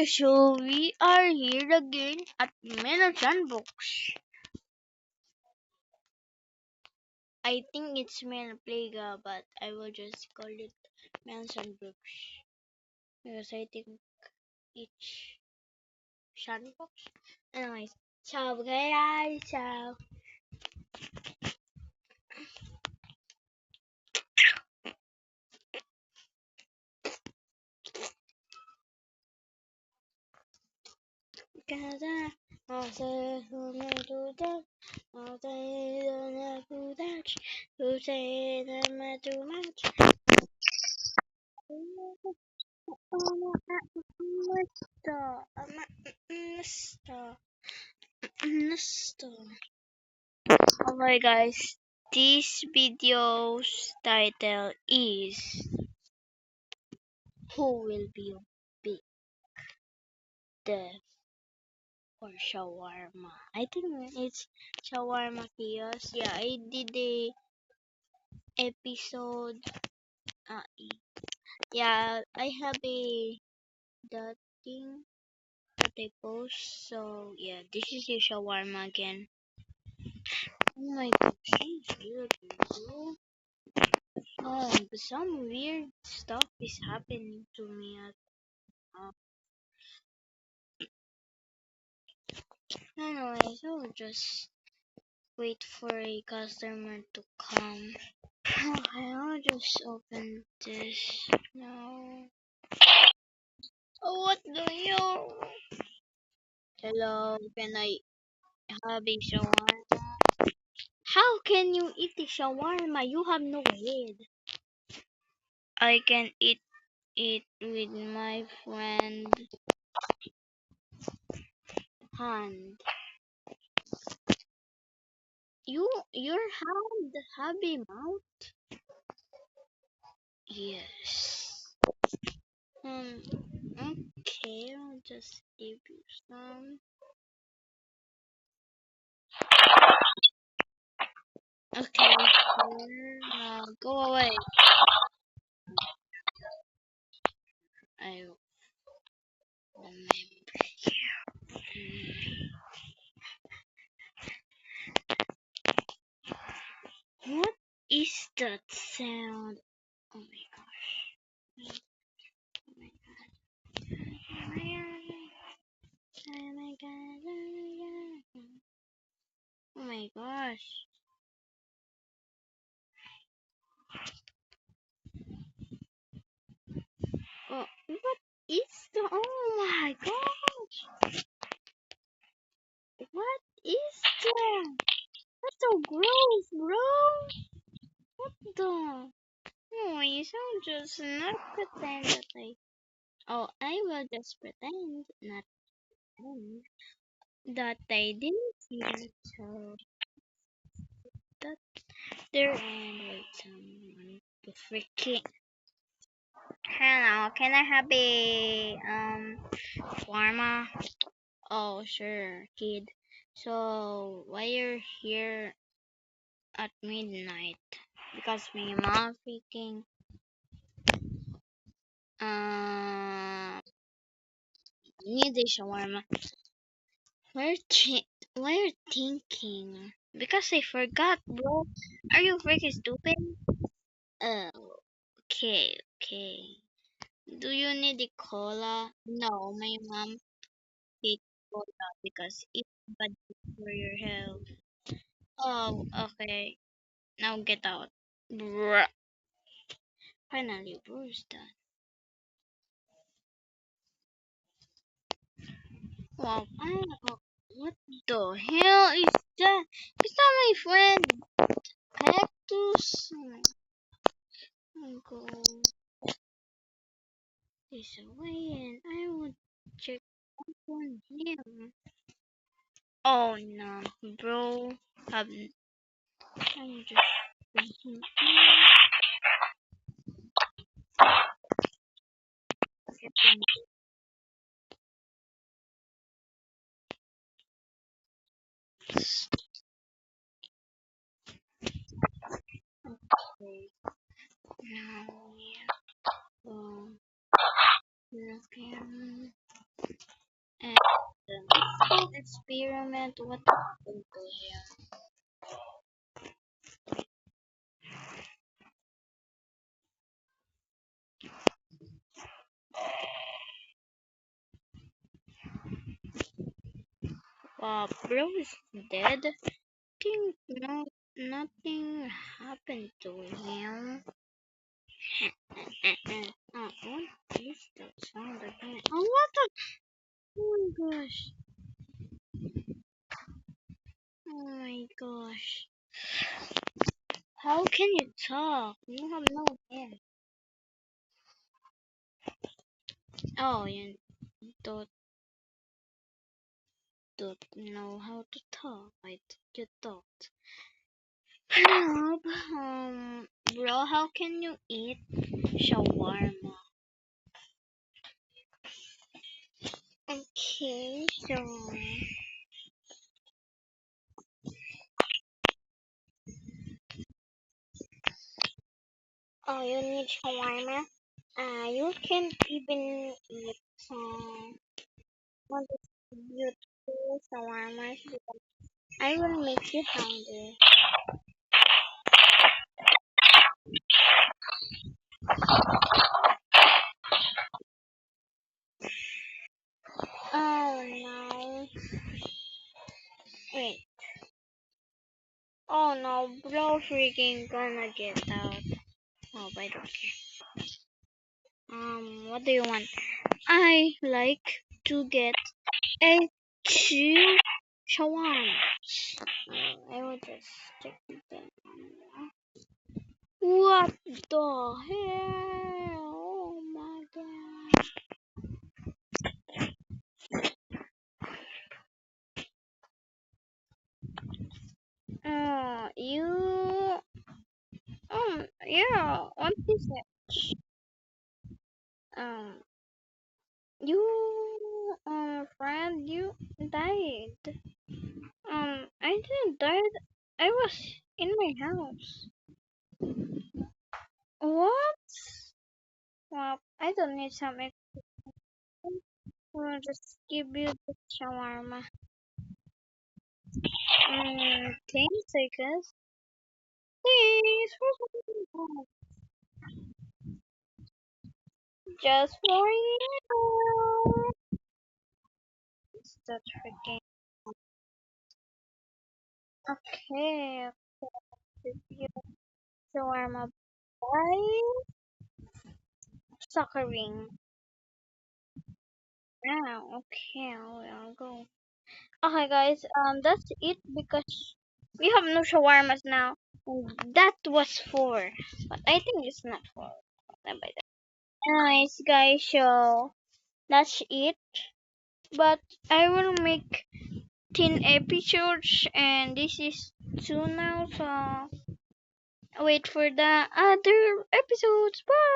So we are here again at Menachan Books. I think it's Mena Plaga, but I will just call it Menachan Books because I think it's Sandbox. Anyways, ciao guys, ciao. Kada asa huna tuda asa huna tuda Hussein matu mat Alright guys, this video's title is Who Will Be Big Death or Shawarma? I think it's Shawarma Chaos. Yeah, I did a episode. Yeah, I have a that thing that I post. So yeah, this is your shawarma again. Oh my gosh, it's good, bro. But some weird stuff is happening to me at anyways, I'll just wait for a customer to come. Okay, I'll just open this now. Oh, what the hell? Hello, can I have a shawarma? How can you eat the shawarma? You have no head. I can eat it with my friend hand. Your hand have a mouth? Yes. Okay, I'll just give you some. Okay, here, go away. I remember you. What is that sound? Oh my gosh. Oh my god. Oh my god. Oh my god. Oh my gosh. Oh, what is the? Oh my gosh! What is that? That's so gross, bro. What the? Anyways, I'll just not pretend that I. Oh, I will just pretend not that I didn't hear it. So that there and wait someone to freaking. Hello, can I have a shawarma? Oh, sure, kid. So, why you're here at midnight? Because my mom freaking need a shawarma. Why you're thinking? Because I forgot, bro. Are you freaking stupid? Oh, okay. Do you need a cola? No, my mom hates cola because it's bad for your health. Oh, okay. Now get out. Bruh. Finally, Bruce done. Wow, what the hell is that? It's not my friend Cactus. Oh, go this away and I will check up on him. Oh no, bro. I'm just thinking. Okay, now we have look at And it's called experiment. What happened to him? Bro is dead. Think no, nothing happened to him. What is that sound again? Oh, what the? Oh my gosh. Oh my gosh. How can you talk? You have no hair. Oh, you don't know how to talk. I you thought. Help, bro, how can you eat shawarma? Okay, so oh, you need shawarma. You can even eat one of the beautiful shawarmas. I will make you hungry. Oh no! Wait. Oh no, bro, freaking gonna get out. Oh, I don't care. What do you want? I like to get a two shawarma. I will just check them. What the hell? Oh my god. You. Yeah. What is it? Um, friend, you died. I didn't die. I was in my house. What? Well, I don't need some extra. I'll just give you the shawarma. Thanks, I guess. Please, just for you. It's that freaking. Okay, give you shawarma by suckering. Now, okay, I'll go. Okay, guys, that's it because we have no shawarmas now. And that was four, but I think it's not four. Anyways, guys, so that's it. But I will make 10 episodes, and this is two now. So wait for the other episodes. Bye.